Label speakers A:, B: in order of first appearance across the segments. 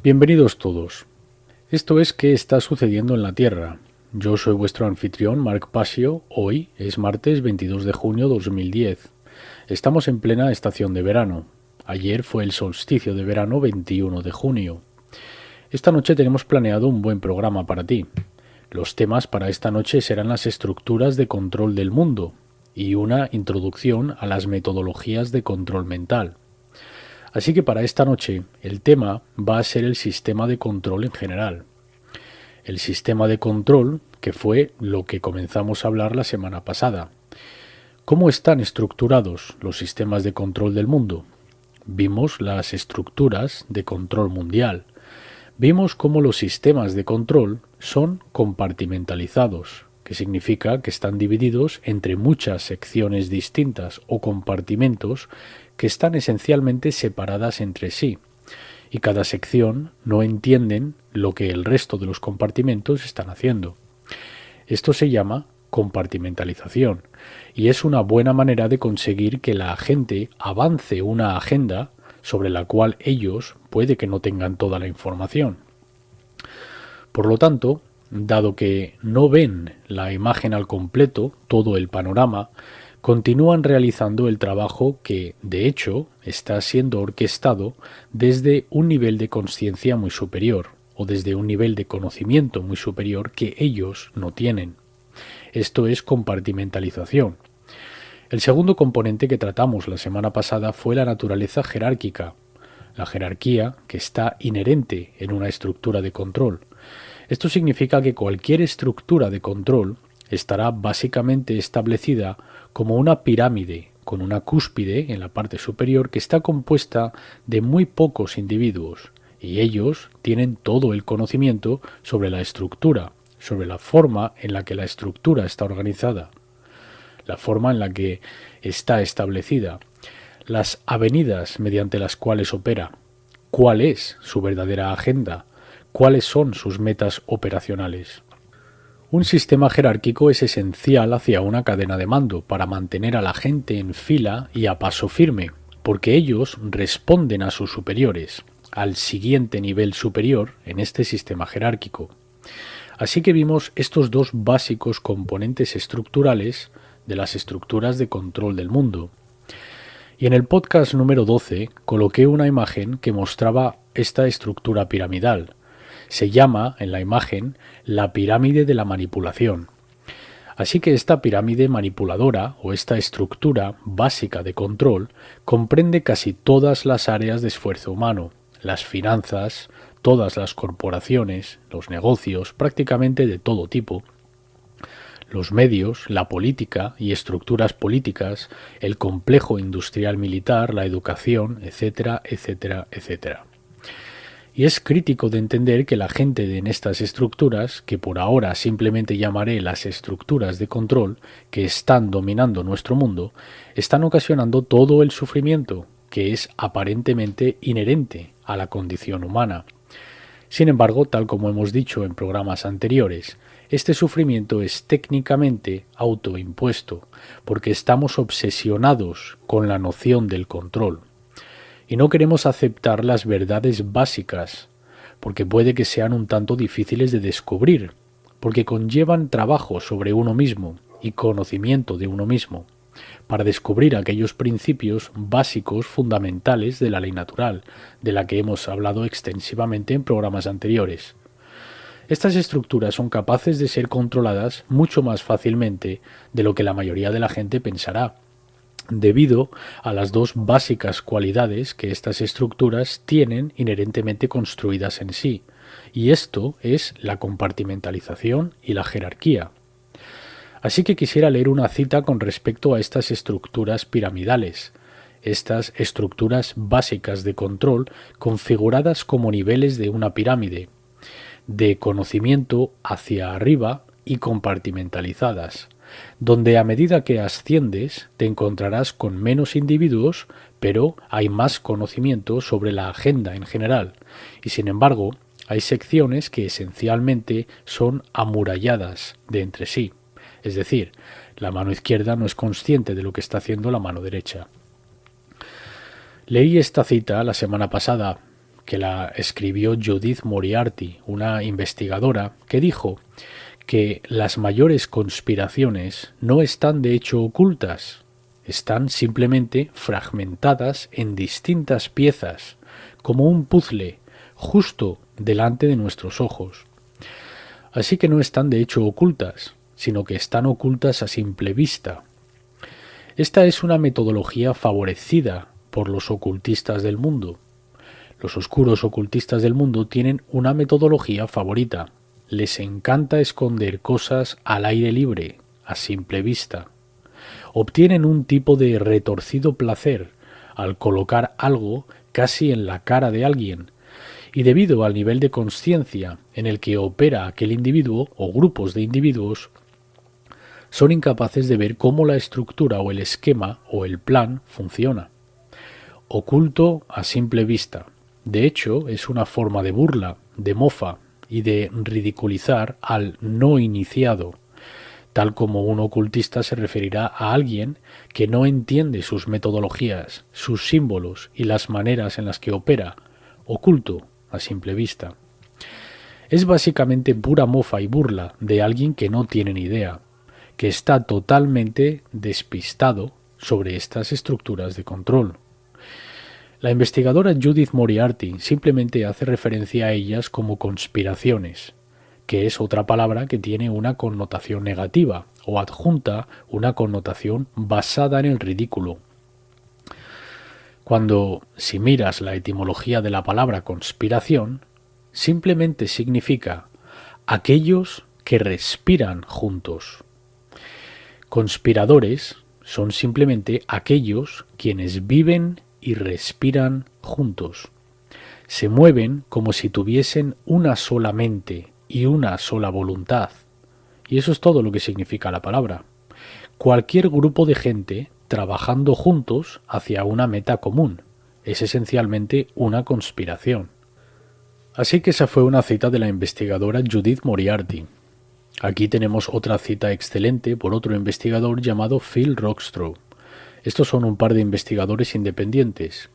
A: Bienvenidos todos. Esto es ¿Qué está sucediendo en la Tierra? Yo soy vuestro anfitrión, Marc Pasio. Hoy es martes 22 de junio de 2010. Estamos en plena estación de verano. Ayer fue el solsticio de verano 21 de junio. Esta noche tenemos planeado un buen programa para ti. Los temas para esta noche serán las estructuras de control del mundo y una introducción a las metodologías de control mental. Así que para esta noche el tema va a ser el sistema de control en general. El sistema de control, que fue lo que comenzamos a hablar la semana pasada. ¿Cómo están estructurados los sistemas de control del mundo? Vimos las estructuras de control mundial. Vimos cómo los sistemas de control son compartimentalizados, que significa que están divididos entre muchas secciones distintas o compartimentos que están esencialmente separadas entre sí, y cada sección no entienden lo que el resto de los compartimentos están haciendo. Esto se llama compartimentalización, y es una buena manera de conseguir que la gente avance una agenda sobre la cual ellos puede que no tengan toda la información. Por lo tanto, dado que no ven la imagen al completo, todo el panorama, continúan realizando el trabajo que, de hecho, está siendo orquestado desde un nivel de conciencia muy superior o desde un nivel de conocimiento muy superior que ellos no tienen. Esto es compartimentalización. El segundo componente que tratamos la semana pasada fue la naturaleza jerárquica, la jerarquía que está inherente en una estructura de control. Esto significa que cualquier estructura de control estará básicamente establecida como una pirámide con una cúspide en la parte superior que está compuesta de muy pocos individuos, y ellos tienen todo el conocimiento sobre la estructura, sobre la forma en la que la estructura está organizada, la forma en la que está establecida, las avenidas mediante las cuales opera, cuál es su verdadera agenda, cuáles son sus metas operacionales. Un sistema jerárquico es esencial hacia una cadena de mando para mantener a la gente en fila y a paso firme, porque ellos responden a sus superiores, al siguiente nivel superior en este sistema jerárquico. Así que vimos estos dos básicos componentes estructurales de las estructuras de control del mundo. Y en el podcast número 12 coloqué una imagen que mostraba esta estructura piramidal. Se llama, en la imagen, la pirámide de la manipulación. Así que esta pirámide manipuladora, o esta estructura básica de control, comprende casi todas las áreas de esfuerzo humano, las finanzas, todas las corporaciones, los negocios, prácticamente de todo tipo, los medios, la política y estructuras políticas, el complejo industrial militar, la educación, etcétera, etcétera, etcétera. Y es crítico de entender que la gente en estas estructuras, que por ahora simplemente llamaré las estructuras de control que están dominando nuestro mundo, están ocasionando todo el sufrimiento que es aparentemente inherente a la condición humana. Sin embargo, tal como hemos dicho en programas anteriores, este sufrimiento es técnicamente autoimpuesto, porque estamos obsesionados con la noción del control. Y no queremos aceptar las verdades básicas, porque puede que sean un tanto difíciles de descubrir, porque conllevan trabajo sobre uno mismo y conocimiento de uno mismo, para descubrir aquellos principios básicos fundamentales de la ley natural, de la que hemos hablado extensivamente en programas anteriores. Estas estructuras son capaces de ser controladas mucho más fácilmente de lo que la mayoría de la gente pensará, debido a las dos básicas cualidades que estas estructuras tienen inherentemente construidas en sí, y esto es la compartimentalización y la jerarquía. Así que quisiera leer una cita con respecto a estas estructuras piramidales, estas estructuras básicas de control configuradas como niveles de una pirámide, de conocimiento hacia arriba y compartimentalizadas, donde a medida que asciendes te encontrarás con menos individuos, pero hay más conocimiento sobre la agenda en general, y sin embargo hay secciones que esencialmente son amuralladas de entre sí, es decir, la mano izquierda no es consciente de lo que está haciendo la mano derecha. Leí esta cita la semana pasada, que la escribió Judith Moriarty, una investigadora, que dijo que las mayores conspiraciones no están de hecho ocultas, están simplemente fragmentadas en distintas piezas, como un puzzle, justo delante de nuestros ojos. Así que no están de hecho ocultas, sino que están ocultas a simple vista. Esta es una metodología favorecida por los ocultistas del mundo. Los oscuros ocultistas del mundo tienen una metodología favorita. Les encanta esconder cosas al aire libre, a simple vista. Obtienen un tipo de retorcido placer al colocar algo casi en la cara de alguien, y debido al nivel de consciencia en el que opera aquel individuo o grupos de individuos, son incapaces de ver cómo la estructura o el esquema o el plan funciona. Oculto a simple vista. De hecho, es una forma de burla, de mofa y de ridiculizar al no iniciado, tal como un ocultista se referirá a alguien que no entiende sus metodologías, sus símbolos y las maneras en las que opera, oculto a simple vista. Es básicamente pura mofa y burla de alguien que no tiene ni idea, que está totalmente despistado sobre estas estructuras de control. La investigadora Judith Moriarty simplemente hace referencia a ellas como conspiraciones, que es otra palabra que tiene una connotación negativa o adjunta una connotación basada en el ridículo. Cuando, si miras la etimología de la palabra conspiración, simplemente significa aquellos que respiran juntos. Conspiradores son simplemente aquellos quienes viven y respiran juntos. Se mueven como si tuviesen una sola mente y una sola voluntad. Y eso es todo lo que significa la palabra. Cualquier grupo de gente trabajando juntos hacia una meta común. Es esencialmente una conspiración. Así que esa fue una cita de la investigadora Judith Moriarty. Aquí tenemos otra cita excelente por otro investigador llamado Phil Rockström. Estos son un par de investigadores independientes.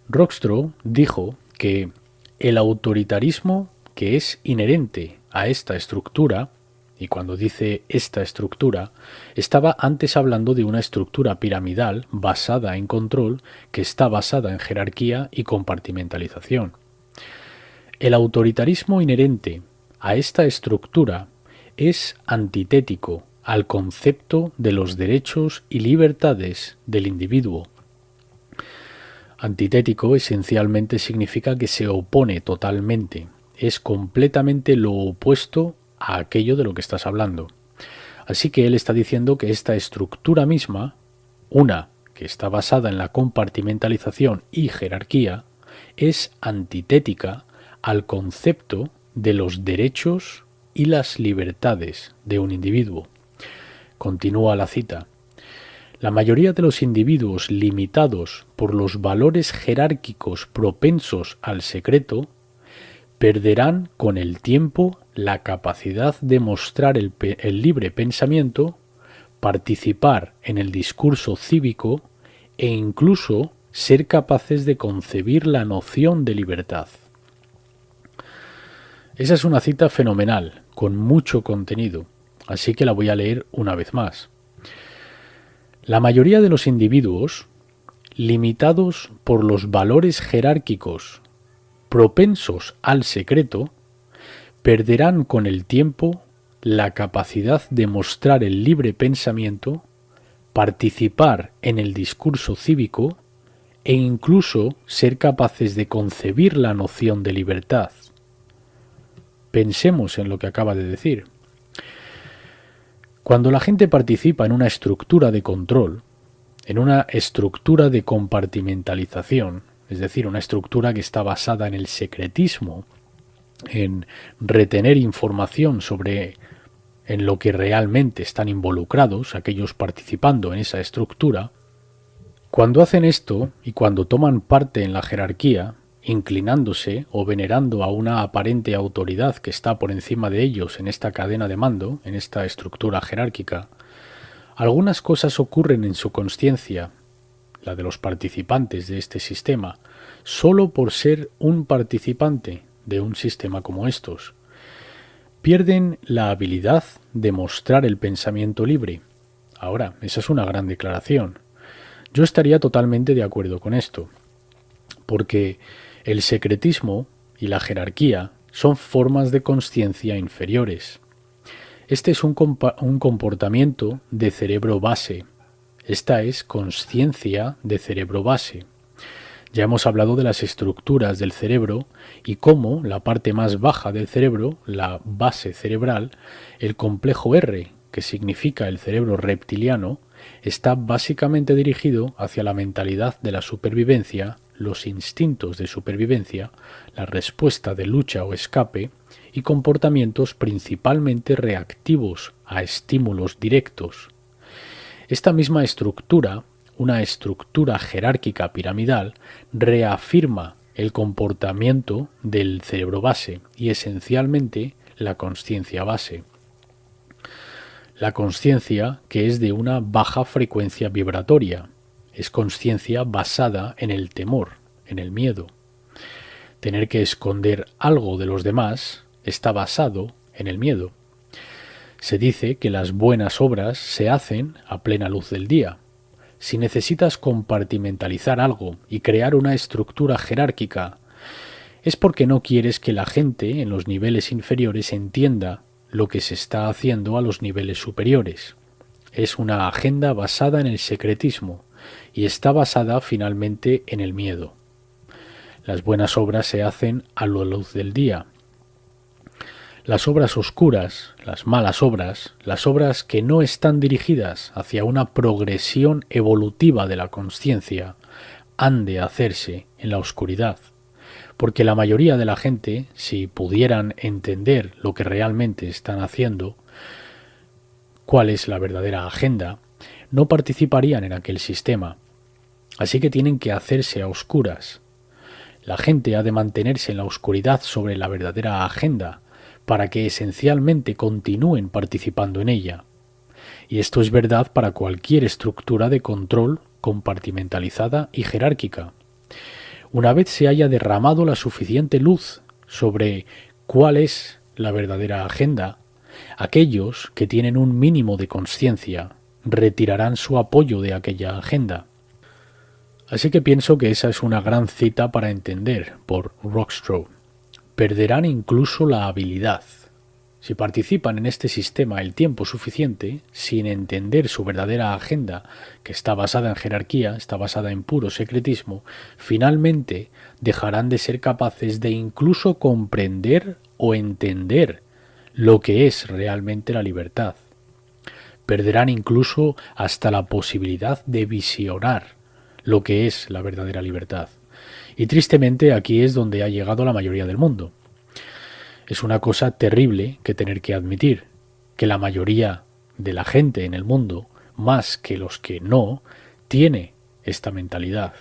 A: Rockström dijo que el autoritarismo que es inherente a esta estructura, y cuando dice esta estructura, estaba antes hablando de una estructura piramidal basada en control que está basada en jerarquía y compartimentalización. El autoritarismo inherente a esta estructura es antitético al concepto de los derechos y libertades del individuo. Antitético esencialmente significa que se opone totalmente, es completamente lo opuesto a aquello de lo que estás hablando. Así que él está diciendo que esta estructura misma, una que está basada en la compartimentalización y jerarquía, es antitética al concepto de los derechos y las libertades de un individuo. Continúa la cita. La mayoría de los individuos limitados por los valores jerárquicos propensos al secreto perderán con el tiempo la capacidad de mostrar el libre pensamiento, participar en el discurso cívico e incluso ser capaces de concebir la noción de libertad. Esa es una cita fenomenal, con mucho contenido, así que la voy a leer una vez más. La mayoría de los individuos, limitados por los valores jerárquicos propensos al secreto, perderán con el tiempo la capacidad de mostrar el libre pensamiento, participar en el discurso cívico e incluso ser capaces de concebir la noción de libertad. Pensemos en lo que acaba de decir. Cuando la gente participa en una estructura de control, en una estructura de compartimentalización, es decir, una estructura que está basada en el secretismo, en retener información en lo que realmente están involucrados, aquellos participando en esa estructura, cuando hacen esto y cuando toman parte en la jerarquía, inclinándose o venerando a una aparente autoridad que está por encima de ellos en esta cadena de mando, en esta estructura jerárquica, algunas cosas ocurren en su consciencia, la de los participantes de este sistema, solo por ser un participante de un sistema como estos. Pierden la habilidad de mostrar el pensamiento libre. Ahora, esa es una gran declaración. Yo estaría totalmente de acuerdo con esto, porque el secretismo y la jerarquía son formas de consciencia inferiores. Este es un comportamiento de cerebro base. Esta es consciencia de cerebro base. Ya hemos hablado de las estructuras del cerebro y cómo la parte más baja del cerebro, la base cerebral, el complejo R, que significa el cerebro reptiliano, está básicamente dirigido hacia la mentalidad de la supervivencia, los instintos de supervivencia, la respuesta de lucha o escape y comportamientos principalmente reactivos a estímulos directos. Esta misma estructura, una estructura jerárquica piramidal, reafirma el comportamiento del cerebro base y esencialmente la consciencia base. La consciencia que es de una baja frecuencia vibratoria, es consciencia basada en el temor, en el miedo. Tener que esconder algo de los demás está basado en el miedo. Se dice que las buenas obras se hacen a plena luz del día. Si necesitas compartimentalizar algo y crear una estructura jerárquica, es porque no quieres que la gente en los niveles inferiores entienda lo que se está haciendo a los niveles superiores. Es una agenda basada en el secretismo y está basada finalmente en el miedo. Las buenas obras se hacen a la luz del día. Las obras oscuras, las malas obras, las obras que no están dirigidas hacia una progresión evolutiva de la consciencia, han de hacerse en la oscuridad, porque la mayoría de la gente, si pudieran entender lo que realmente están haciendo, cuál es la verdadera agenda, no participarían en aquel sistema. Así que tienen que hacerse a oscuras. La gente ha de mantenerse en la oscuridad sobre la verdadera agenda, para que esencialmente continúen participando en ella. Y esto es verdad para cualquier estructura de control compartimentalizada y jerárquica. Una vez se haya derramado la suficiente luz sobre cuál es la verdadera agenda, aquellos que tienen un mínimo de consciencia retirarán su apoyo de aquella agenda. Así que pienso que esa es una gran cita para entender por Rockström. Perderán incluso la habilidad. Si participan en este sistema el tiempo suficiente, sin entender su verdadera agenda, que está basada en jerarquía, está basada en puro secretismo, finalmente dejarán de ser capaces de incluso comprender o entender lo que es realmente la libertad. Perderán incluso hasta la posibilidad de visionar lo que es la verdadera libertad. Y tristemente aquí es donde ha llegado la mayoría del mundo. Es una cosa terrible que tener que admitir, que la mayoría de la gente en el mundo, más que los que no, tiene esta mentalidad.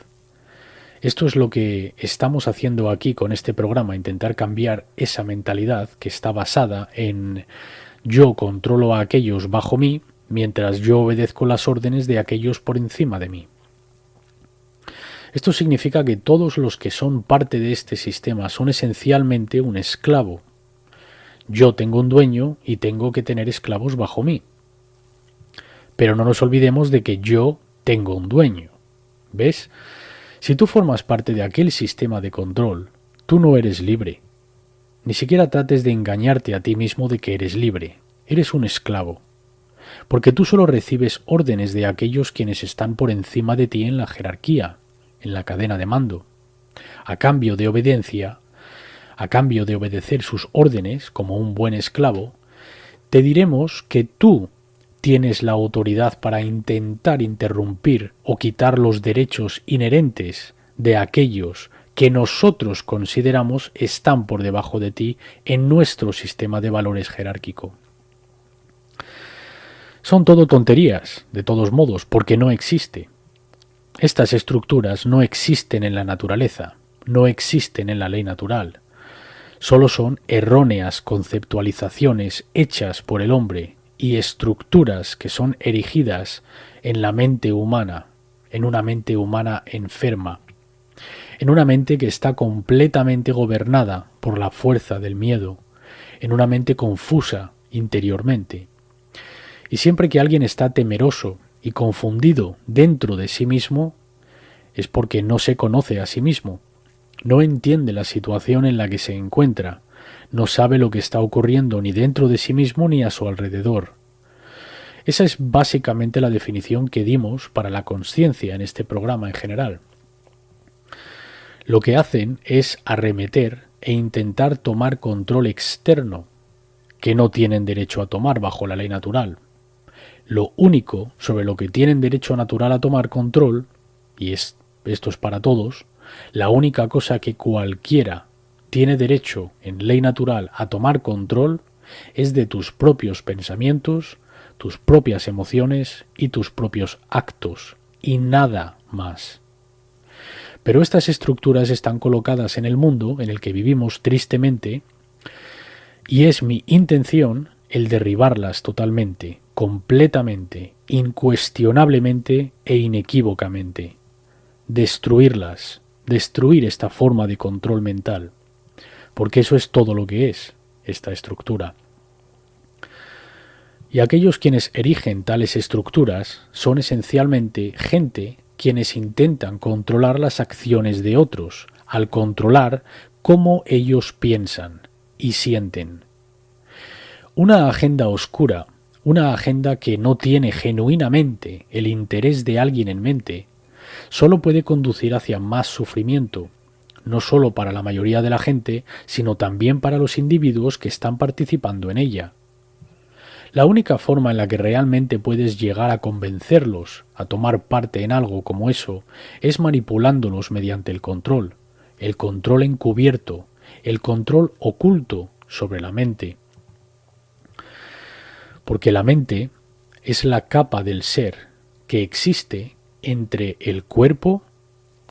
A: Esto es lo que estamos haciendo aquí con este programa, intentar cambiar esa mentalidad que está basada en yo controlo a aquellos bajo mí, mientras yo obedezco las órdenes de aquellos por encima de mí. Esto significa que todos los que son parte de este sistema son esencialmente un esclavo. Yo tengo un dueño y tengo que tener esclavos bajo mí. Pero no nos olvidemos de que yo tengo un dueño. ¿Ves? Si tú formas parte de aquel sistema de control, tú no eres libre. Ni siquiera trates de engañarte a ti mismo de que eres libre. Eres un esclavo. Porque tú solo recibes órdenes de aquellos quienes están por encima de ti en la jerarquía, en la cadena de mando. A cambio de obediencia, a cambio de obedecer sus órdenes como un buen esclavo, te diremos que tú tienes la autoridad para intentar interrumpir o quitar los derechos inherentes de aquellos que nosotros consideramos están por debajo de ti en nuestro sistema de valores jerárquico. Son todo tonterías, de todos modos, porque no existe. Estas estructuras no existen en la naturaleza, no existen en la ley natural. Solo son erróneas conceptualizaciones hechas por el hombre y estructuras que son erigidas en la mente humana, en una mente humana enferma. en una mente que está completamente gobernada por la fuerza del miedo, en una mente confusa interiormente. Y siempre que alguien está temeroso y confundido dentro de sí mismo, es porque no se conoce a sí mismo, no entiende la situación en la que se encuentra, no sabe lo que está ocurriendo ni dentro de sí mismo ni a su alrededor. Esa es básicamente la definición que dimos para la consciencia en este programa en general. Lo que hacen es arremeter e intentar tomar control externo, que no tienen derecho a tomar bajo la ley natural. Lo único sobre lo que tienen derecho natural a tomar control, y esto es para todos, la única cosa que cualquiera tiene derecho en ley natural a tomar control es de tus propios pensamientos, tus propias emociones y tus propios actos, y nada más. Pero estas estructuras están colocadas en el mundo en el que vivimos tristemente, y es mi intención el derribarlas totalmente, completamente, incuestionablemente e inequívocamente. Destruirlas, destruir esta forma de control mental, porque eso es todo lo que es esta estructura. Y aquellos quienes erigen tales estructuras son esencialmente gente quienes intentan controlar las acciones de otros, al controlar cómo ellos piensan y sienten. Una agenda oscura, una agenda que no tiene genuinamente el interés de alguien en mente, solo puede conducir hacia más sufrimiento, no solo para la mayoría de la gente, sino también para los individuos que están participando en ella. La única forma en la que realmente puedes llegar a convencerlos a tomar parte en algo como eso es manipulándolos mediante el control encubierto, el control oculto sobre la mente. Porque la mente es la capa del ser que existe entre el cuerpo,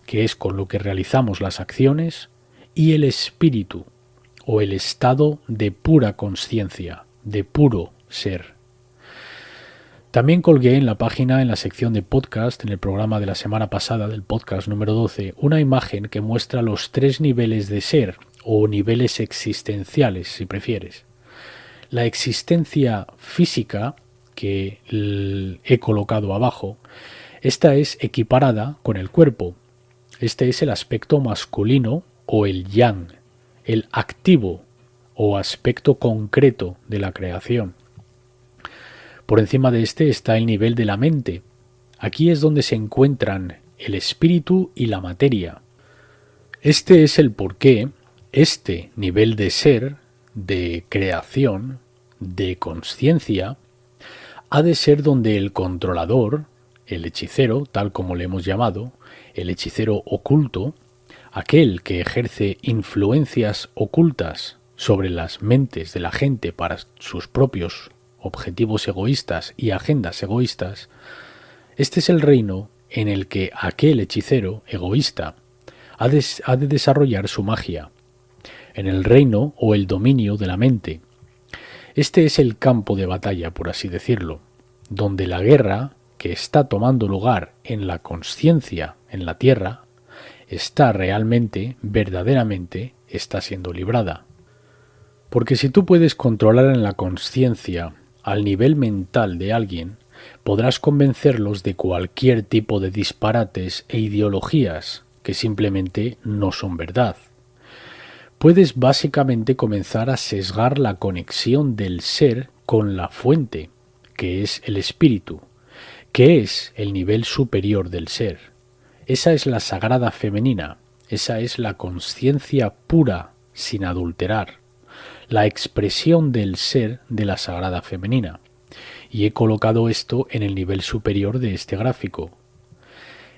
A: que es con lo que realizamos las acciones, y el espíritu, o el estado de pura consciencia, de puro ser. También colgué en la página, en la sección de podcast, en el programa de la semana pasada, del podcast número 12, una imagen que muestra los 3 niveles de ser, o niveles existenciales, si prefieres. La existencia física, que he colocado abajo, esta es equiparada con el cuerpo. Este es el aspecto masculino o el yang, el activo o aspecto concreto de la creación. Por encima de este está el nivel de la mente. Aquí es donde se encuentran el espíritu y la materia. Este es el porqué este nivel de ser, de creación, de consciencia, ha de ser donde el controlador, el hechicero, tal como le hemos llamado, el hechicero oculto, aquel que ejerce influencias ocultas sobre las mentes de la gente para sus propios objetivos egoístas y agendas egoístas, este es el reino en el que aquel hechicero egoísta ha de desarrollar su magia, en el reino o el dominio de la mente. Este es el campo de batalla, por así decirlo, donde la guerra que está tomando lugar en la consciencia, en la Tierra, está realmente, verdaderamente, está siendo librada. Porque si tú puedes controlar en la consciencia al nivel mental de alguien, podrás convencerlos de cualquier tipo de disparates e ideologías que simplemente no son verdad. Puedes básicamente comenzar a sesgar la conexión del ser con la fuente, que es el espíritu, que es el nivel superior del ser. Esa es la sagrada femenina, esa es la consciencia pura, sin adulterar, la expresión del ser de la sagrada femenina. Y he colocado esto en el nivel superior de este gráfico.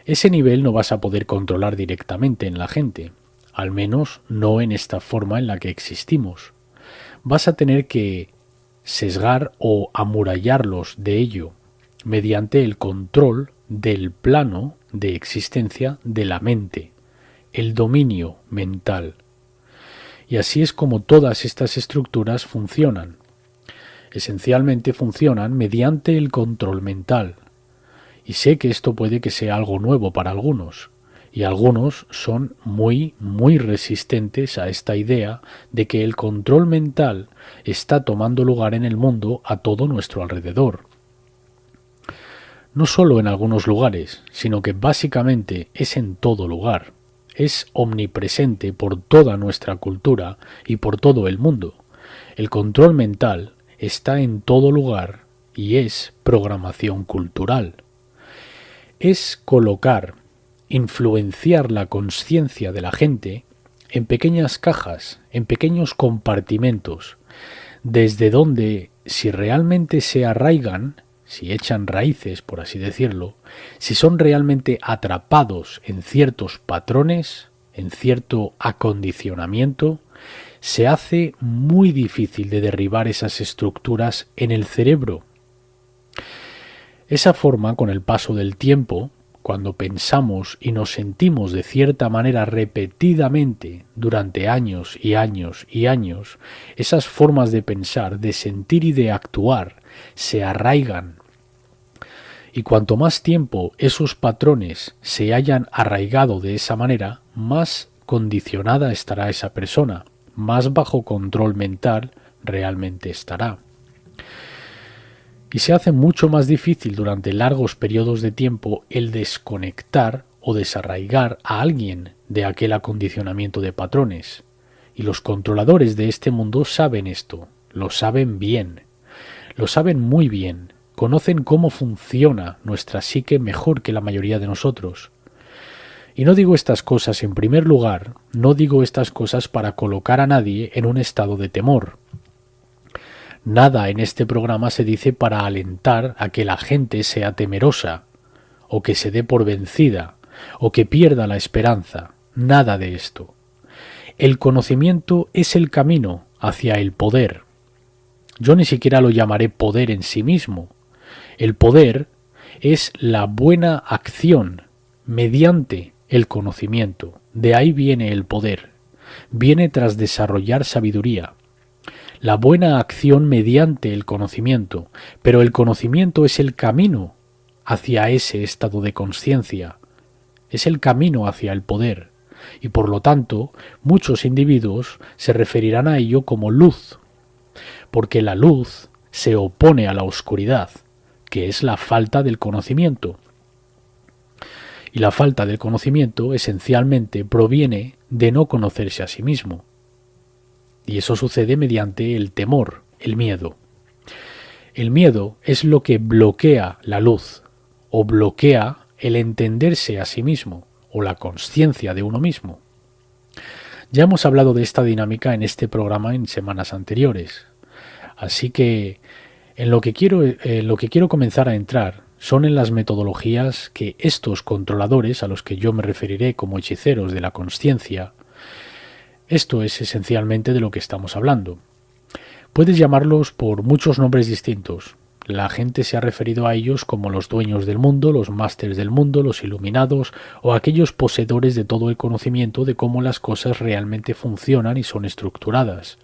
A: Ese nivel no vas a poder controlar directamente en la gente, al menos no en esta forma en la que existimos. Vas a tener que sesgar o amurallarlos de ello mediante el control del plano de existencia de la mente, el dominio mental. Y así es como todas estas estructuras funcionan. Esencialmente funcionan mediante el control mental. Y sé que esto puede que sea algo nuevo para algunos, y algunos son muy, muy resistentes a esta idea de que el control mental está tomando lugar en el mundo a todo nuestro alrededor. No solo en algunos lugares, sino que básicamente es en todo lugar. Es omnipresente por toda nuestra cultura y por todo el mundo. El control mental está en todo lugar y es programación cultural. Es colocar, influenciar la conciencia de la gente en pequeñas cajas, en pequeños compartimentos, desde donde, si realmente se arraigan, si echan raíces, por así decirlo, si son realmente atrapados en ciertos patrones, en cierto acondicionamiento, se hace muy difícil de derribar esas estructuras en el cerebro. Esa forma, con el paso del tiempo, cuando pensamos y nos sentimos de cierta manera repetidamente durante años y años y años, esas formas de pensar, de sentir y de actuar se arraigan. Y cuanto más tiempo esos patrones se hayan arraigado de esa manera, más condicionada estará esa persona, más bajo control mental realmente estará. Y se hace mucho más difícil durante largos periodos de tiempo el desconectar o desarraigar a alguien de aquel acondicionamiento de patrones. Y los controladores de este mundo saben esto, lo saben bien, lo saben muy bien, conocen cómo funciona nuestra psique mejor que la mayoría de nosotros. Y no digo estas cosas en primer lugar, no digo estas cosas para colocar a nadie en un estado de temor. Nada en este programa se dice para alentar a que la gente sea temerosa, o que se dé por vencida, o que pierda la esperanza. Nada de esto. El conocimiento es el camino hacia el poder. Yo ni siquiera lo llamaré poder en sí mismo. El poder es la buena acción mediante el conocimiento. De ahí viene el poder. Viene tras desarrollar sabiduría. La buena acción mediante el conocimiento, pero el conocimiento es el camino hacia ese estado de conciencia, es el camino hacia el poder, y por lo tanto muchos individuos se referirán a ello como luz, porque la luz se opone a la oscuridad, que es la falta del conocimiento. Y la falta del conocimiento esencialmente proviene de no conocerse a sí mismo. Y eso sucede mediante el temor, el miedo. El miedo es lo que bloquea la luz, o bloquea el entenderse a sí mismo, o la consciencia de uno mismo. Ya hemos hablado de esta dinámica en este programa en semanas anteriores. Así que en lo que quiero comenzar a entrar son en las metodologías que estos controladores, a los que yo me referiré como hechiceros de la consciencia, esto es esencialmente de lo que estamos hablando. Puedes llamarlos por muchos nombres distintos. La gente se ha referido a ellos como los dueños del mundo, los másters del mundo, los iluminados o aquellos poseedores de todo el conocimiento de cómo las cosas realmente funcionan y son estructuradas.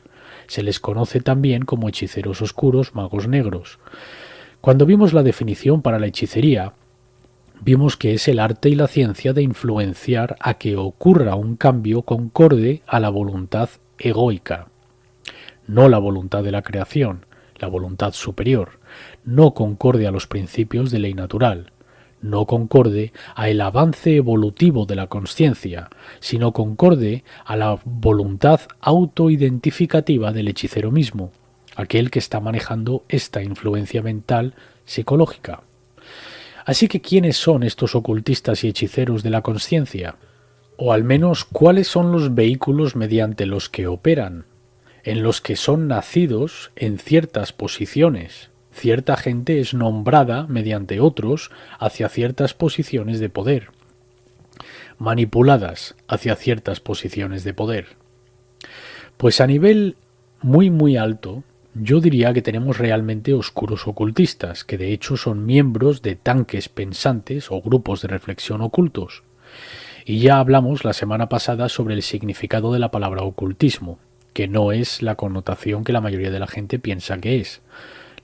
A: Se les conoce también como hechiceros oscuros, magos negros. Cuando vimos la definición para la hechicería, vimos que es el arte y la ciencia de influenciar a que ocurra un cambio concorde a la voluntad egoica, no la voluntad de la creación, la voluntad superior, no concorde a los principios de ley natural, no concorde a el avance evolutivo de la consciencia, sino concorde a la voluntad autoidentificativa del hechicero mismo, aquel que está manejando esta influencia mental psicológica. Así que, ¿quiénes son estos ocultistas y hechiceros de la consciencia? O al menos, ¿cuáles son los vehículos mediante los que operan? En los que son nacidos en ciertas posiciones. Cierta gente es nombrada mediante otros hacia ciertas posiciones de poder. Manipuladas hacia ciertas posiciones de poder. Pues a nivel muy alto, yo diría que tenemos realmente oscuros ocultistas, que de hecho son miembros de tanques pensantes o grupos de reflexión ocultos. Y ya hablamos la semana pasada sobre el significado de la palabra ocultismo, que no es la connotación que la mayoría de la gente piensa que es.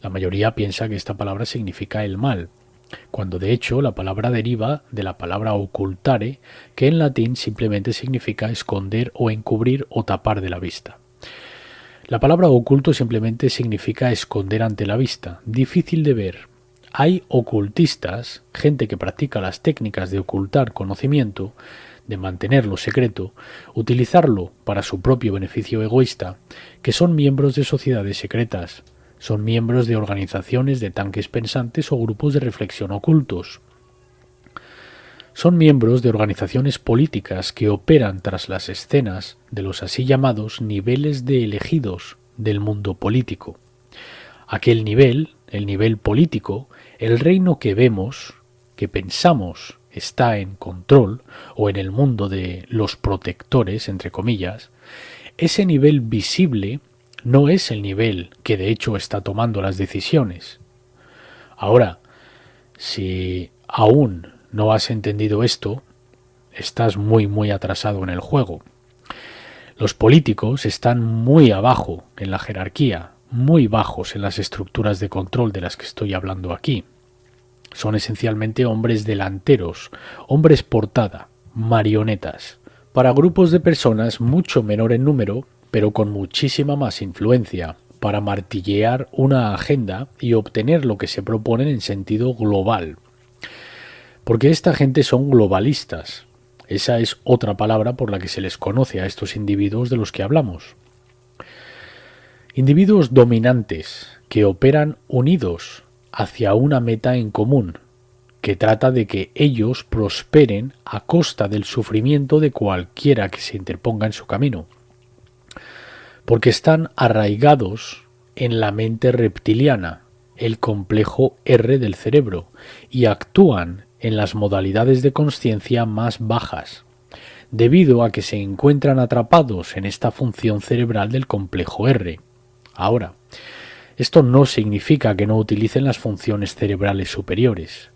A: La mayoría piensa que esta palabra significa el mal. cuando de hecho la palabra deriva de la palabra occultare, que en latín simplemente significa esconder o encubrir o tapar de la vista. La palabra oculto simplemente significa esconder ante la vista, difícil de ver. Hay ocultistas, gente que practica las técnicas de ocultar conocimiento, de mantenerlo secreto, utilizarlo para su propio beneficio egoísta, que son miembros de sociedades secretas, son miembros de organizaciones de tanques pensantes o grupos de reflexión ocultos. Son miembros de organizaciones políticas que operan tras las escenas de los así llamados niveles de elegidos del mundo político. Aquel nivel, el nivel político, el reino que vemos, que pensamos está en control, o en el mundo de los protectores, entre comillas, ese nivel visible no es el nivel que de hecho está tomando las decisiones. Ahora, si aún no has entendido esto, estás muy atrasado en el juego. Los políticos están muy abajo en la jerarquía, muy bajos en las estructuras de control de las que estoy hablando aquí. Son esencialmente hombres delanteros, hombres portada, marionetas, para grupos de personas mucho menor en número, pero con muchísima más influencia, para martillear una agenda y obtener lo que se proponen en sentido global. Porque esta gente son globalistas. Esa es otra palabra por la que se les conoce a estos individuos de los que hablamos. Individuos dominantes que operan unidos hacia una meta en común, que trata de que ellos prosperen a costa del sufrimiento de cualquiera que se interponga en su camino, porque están arraigados en la mente reptiliana, el complejo R del cerebro, y actúan en las modalidades de consciencia más bajas, debido a que se encuentran atrapados en esta función cerebral del complejo R. Ahora, esto no significa que no utilicen las funciones cerebrales superiores.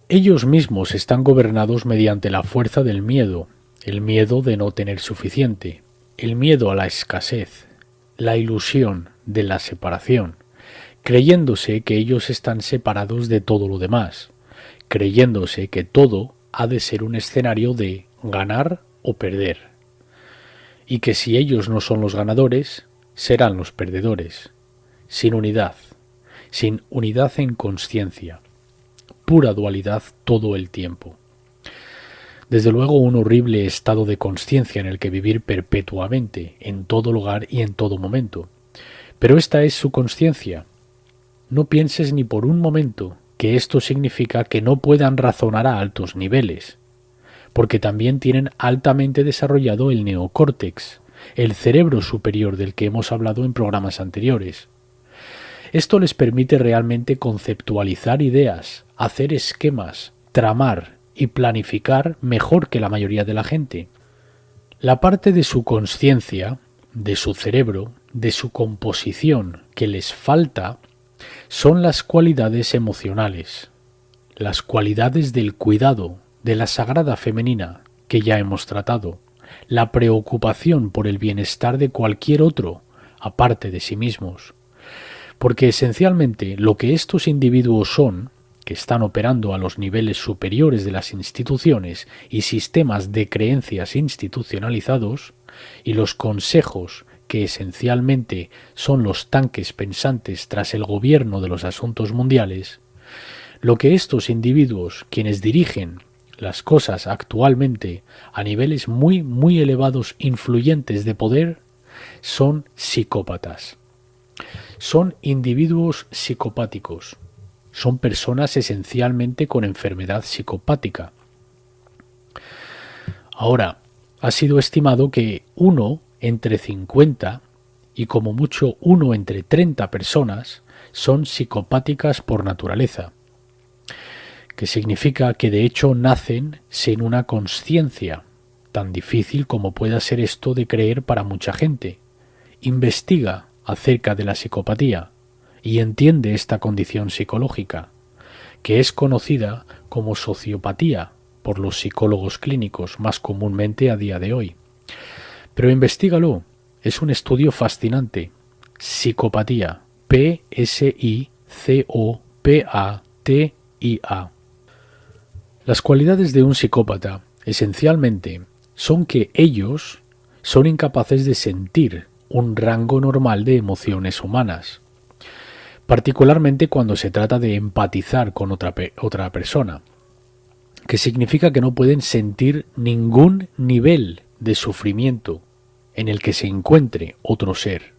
A: Ellos mismos están gobernados mediante la fuerza del miedo, el miedo de no tener suficiente, el miedo a la escasez, la ilusión de la separación, creyéndose que ellos están separados de todo lo demás, creyéndose que todo ha de ser un escenario de ganar o perder, y que si ellos no son los ganadores, serán los perdedores. Sin unidad en consciencia, pura dualidad todo el tiempo. Desde luego un horrible estado de consciencia en el que vivir perpetuamente, en todo lugar y en todo momento. Pero esta es su consciencia. No pienses ni por un momento que esto significa que no puedan razonar a altos niveles, porque también tienen altamente desarrollado el neocórtex, el cerebro superior del que hemos hablado en programas anteriores. Esto les permite realmente conceptualizar ideas, hacer esquemas, tramar y planificar mejor que la mayoría de la gente. La parte de su consciencia, de su cerebro, de su composición que les falta son las cualidades emocionales, las cualidades del cuidado, de la sagrada femenina que ya hemos tratado, la preocupación por el bienestar de cualquier otro, aparte de sí mismos. Porque esencialmente lo que estos individuos son, que están operando a los niveles superiores de las instituciones y sistemas de creencias institucionalizados, y los consejos que esencialmente son los tanques pensantes tras el gobierno de los asuntos mundiales, lo que estos individuos, quienes dirigen las cosas actualmente a niveles muy elevados influyentes de poder, son psicópatas. Son individuos psicopáticos. Son personas esencialmente con enfermedad psicopática. Ahora, ha sido estimado que 1 entre 50 y como mucho 1 entre 30 personas son psicopáticas por naturaleza, que significa que de hecho nacen sin una consciencia, tan difícil como pueda ser esto de creer para mucha gente. Investiga acerca de la psicopatía y entiende esta condición psicológica, que es conocida como sociopatía por los psicólogos clínicos más comúnmente a día de hoy. Pero investígalo, es un estudio fascinante. Psicopatía, P-S-I-C-O-P-A-T-I-A. IA. Las cualidades de un psicópata, esencialmente, son que ellos son incapaces de sentir un rango normal de emociones humanas, particularmente cuando se trata de empatizar con otra persona, que significa que no pueden sentir ningún nivel de sufrimiento en el que se encuentre otro ser.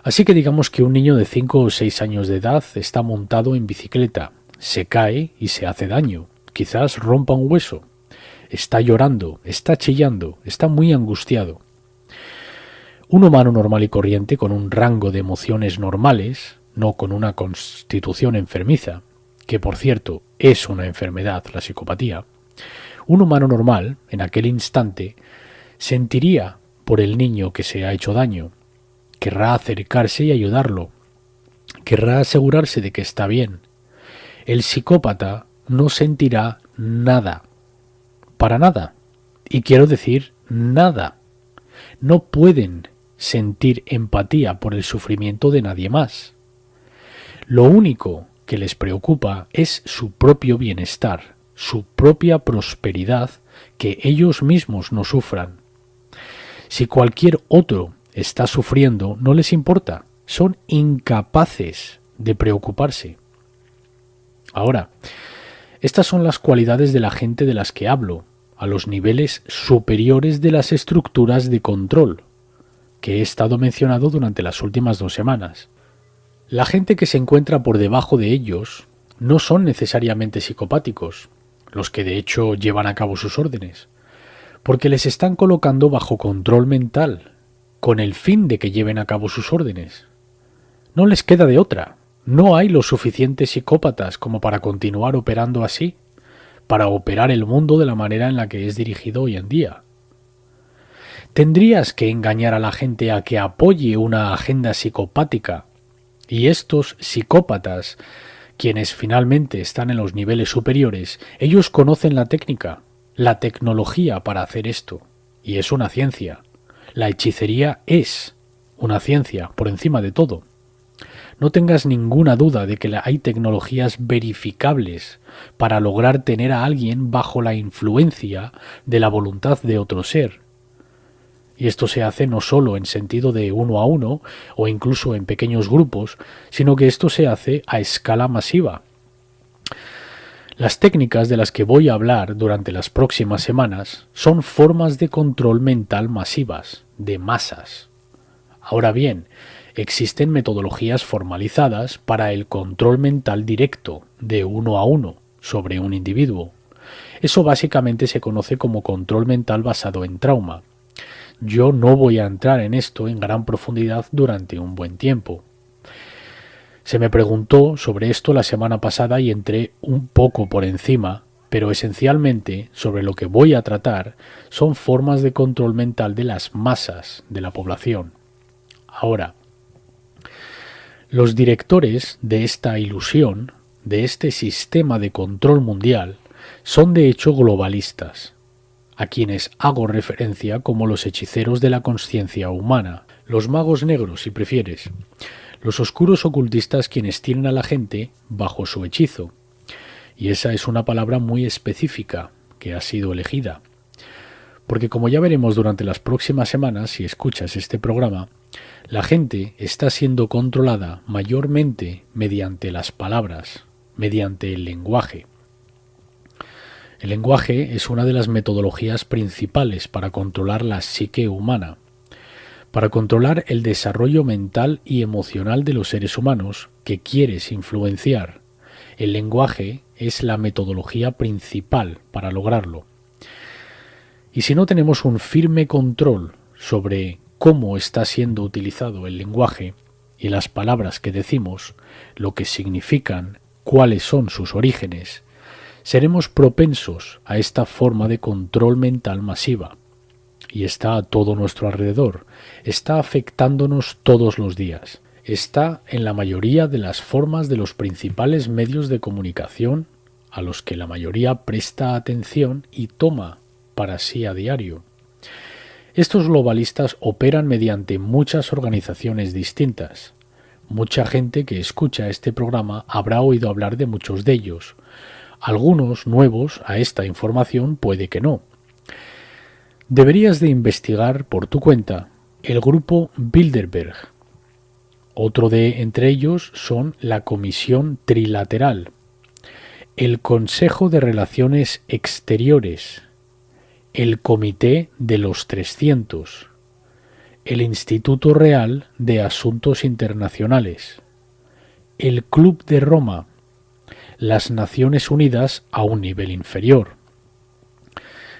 A: Así que digamos que un niño de 5 o 6 años de edad está montado en bicicleta, se cae y se hace daño, quizás rompa un hueso, está llorando, está chillando, está muy angustiado. Un humano normal y corriente con un rango de emociones normales, no con una constitución enfermiza, que por cierto es una enfermedad, la psicopatía, un humano normal, en aquel instante, sentiría por el niño que se ha hecho daño, querrá acercarse y ayudarlo, querrá asegurarse de que está bien. El psicópata no sentirá nada, para nada, y quiero decir nada. No pueden sentir empatía por el sufrimiento de nadie más. Lo único que les preocupa es su propio bienestar, su propia prosperidad, que ellos mismos no sufran. Si cualquier otro está sufriendo, no les importa, son incapaces de preocuparse. Ahora, estas son las cualidades de la gente de las que hablo, a los niveles superiores de las estructuras de control, que he estado mencionando durante las últimas 2 semanas. La gente que se encuentra por debajo de ellos no son necesariamente psicopáticos, los que de hecho llevan a cabo sus órdenes, porque les están colocando bajo control mental, con el fin de que lleven a cabo sus órdenes. No les queda de otra. No hay los suficientes psicópatas como para continuar operando así, para operar el mundo de la manera en la que es dirigido hoy en día. Tendrías que engañar a la gente a que apoye una agenda psicopática, y estos psicópatas, quienes finalmente están en los niveles superiores, ellos conocen la técnica, la tecnología para hacer esto, y es una ciencia. La hechicería es una ciencia, por encima de todo. No tengas ninguna duda de que hay tecnologías verificables para lograr tener a alguien bajo la influencia de la voluntad de otro ser. Y esto se hace no solo en sentido de uno a uno o incluso en pequeños grupos, sino que esto se hace a escala masiva. Las técnicas de las que voy a hablar durante las próximas semanas son formas de control mental masivas, de masas. Ahora bien, existen metodologías formalizadas para el control mental directo, de uno a uno, sobre un individuo. Eso básicamente se conoce como control mental basado en trauma. Yo no voy a entrar en esto en gran profundidad durante un buen tiempo. Se me preguntó sobre esto la semana pasada y entré un poco por encima, pero esencialmente sobre lo que voy a tratar son formas de control mental de las masas de la población. Ahora, los directores de esta ilusión, de este sistema de control mundial, son de hecho globalistas, a quienes hago referencia como los hechiceros de la consciencia humana, los magos negros si prefieres, los oscuros ocultistas quienes tienen a la gente bajo su hechizo. Y esa es una palabra muy específica que ha sido elegida, porque como ya veremos durante las próximas semanas si escuchas este programa, la gente está siendo controlada mayormente mediante las palabras, mediante el lenguaje. El lenguaje es una de las metodologías principales para controlar la psique humana, para controlar el desarrollo mental y emocional de los seres humanos que quieres influenciar. El lenguaje es la metodología principal para lograrlo. Y si no tenemos un firme control sobre cómo está siendo utilizado el lenguaje y las palabras que decimos, lo que significan, cuáles son sus orígenes, seremos propensos a esta forma de control mental masiva. Y está a todo nuestro alrededor, está afectándonos todos los días, está en la mayoría de las formas de los principales medios de comunicación a los que la mayoría presta atención y toma para sí a diario. Estos globalistas operan mediante muchas organizaciones distintas, Mucha gente que escucha este programa habrá oído hablar de muchos de ellos. Algunos nuevos a esta información puede que no. Deberías de investigar por tu cuenta el grupo Bilderberg. Otro de entre ellos son la Comisión Trilateral, el Consejo de Relaciones Exteriores, el Comité de los 300, el Instituto Real de Asuntos Internacionales, el Club de Roma, las Naciones Unidas a un nivel inferior,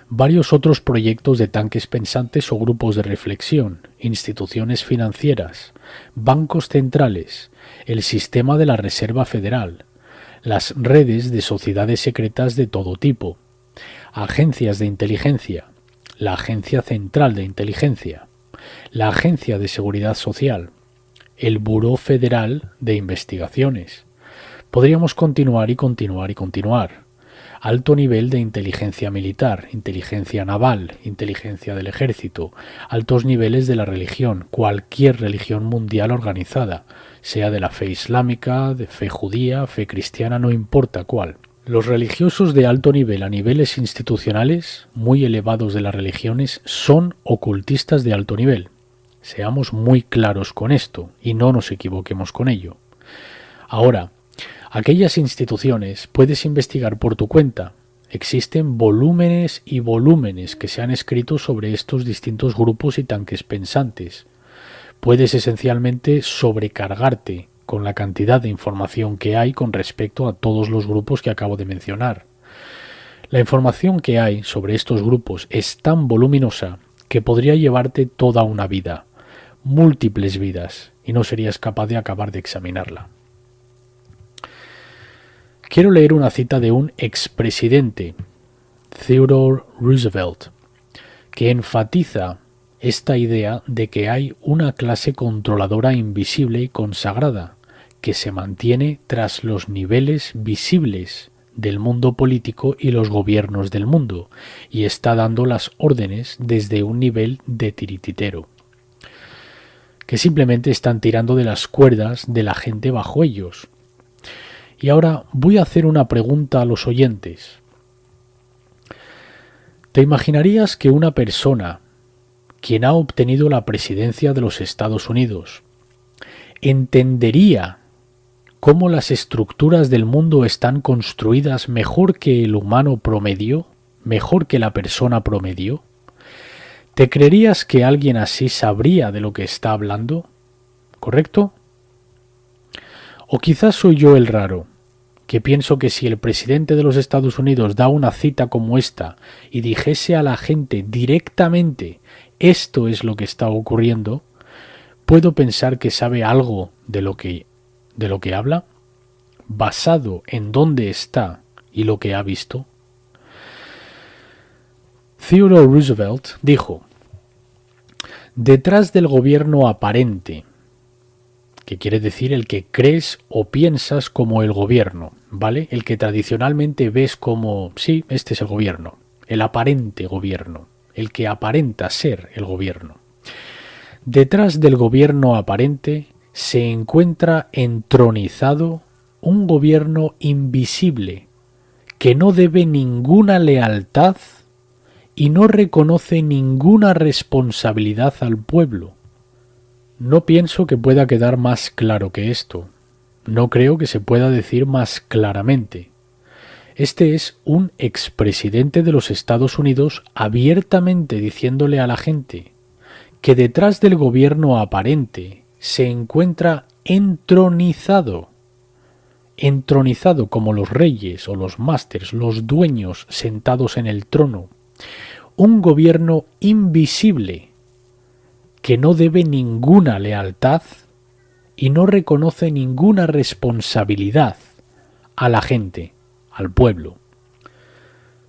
A: varios otros proyectos de tanques pensantes o grupos de reflexión, instituciones financieras, bancos centrales, el sistema de la Reserva Federal, las redes de sociedades secretas de todo tipo, agencias de inteligencia, la Agencia Central de Inteligencia, la Agencia de Seguridad Social, el Buró Federal de Investigaciones. Podríamos continuar y continuar y continuar. Alto nivel de inteligencia militar, inteligencia naval, inteligencia del ejército, altos niveles de la religión, cualquier religión mundial organizada, sea de la fe islámica, de fe judía, fe cristiana, no importa cuál. Los religiosos de alto nivel a niveles institucionales, muy elevados de las religiones, son ocultistas de alto nivel. Seamos muy claros con esto y no nos equivoquemos con ello. Ahora, aquellas instituciones puedes investigar por tu cuenta. Existen volúmenes y volúmenes que se han escrito sobre estos distintos grupos y tanques pensantes. Puedes esencialmente sobrecargarte con la cantidad de información que hay con respecto a todos los grupos que acabo de mencionar. La información que hay sobre estos grupos es tan voluminosa que podría llevarte toda una vida, múltiples vidas, y no serías capaz de acabar de examinarla. Quiero leer una cita de un expresidente, Theodore Roosevelt, que enfatiza esta idea de que hay una clase controladora invisible y consagrada que se mantiene tras los niveles visibles del mundo político y los gobiernos del mundo y está dando las órdenes desde un nivel de tirititero, que simplemente están tirando de las cuerdas de la gente bajo ellos. Y ahora voy a hacer una pregunta a los oyentes. ¿Te imaginarías que una persona, quien ha obtenido la presidencia de los Estados Unidos, entendería cómo las estructuras del mundo están construidas mejor que el humano promedio, mejor que la persona promedio? ¿Te creerías que alguien así sabría de lo que está hablando? ¿Correcto? O quizás soy yo el raro, que pienso que si el presidente de los Estados Unidos da una cita como esta y dijese a la gente directamente esto es lo que está ocurriendo, puedo pensar que sabe algo de lo que habla, basado en dónde está y lo que ha visto. Theodore Roosevelt dijo: detrás del gobierno aparente, que quiere decir el que crees o piensas como el gobierno, ¿vale? El que tradicionalmente ves como, sí, este es el gobierno, el aparente gobierno, el que aparenta ser el gobierno. Detrás del gobierno aparente se encuentra entronizado un gobierno invisible que no debe ninguna lealtad y no reconoce ninguna responsabilidad al pueblo. No pienso que pueda quedar más claro que esto. No creo que se pueda decir más claramente. Este es un expresidente de los Estados Unidos abiertamente diciéndole a la gente que detrás del gobierno aparente se encuentra entronizado como los reyes o los másters, los dueños sentados en el trono, un gobierno invisible que no debe ninguna lealtad y no reconoce ninguna responsabilidad a la gente, al pueblo.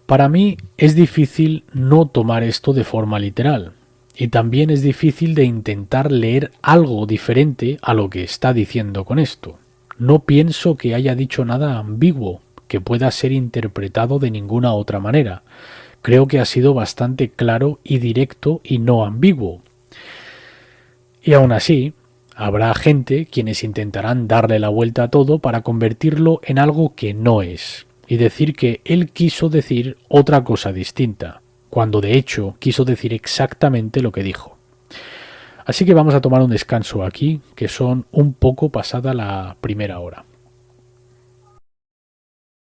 A: Para mí es difícil no tomar esto de forma literal, y también es difícil de intentar leer algo diferente a lo que está diciendo con esto. No pienso que haya dicho nada ambiguo que pueda ser interpretado de ninguna otra manera. Creo que ha sido bastante claro y directo y no ambiguo. Y aún así, Habrá gente quienes intentarán darle la vuelta a todo para convertirlo en algo que no es, y decir que él quiso decir otra cosa distinta, cuando de hecho quiso decir exactamente lo que dijo. Así que vamos a tomar un descanso aquí, que son un poco pasada la primera hora.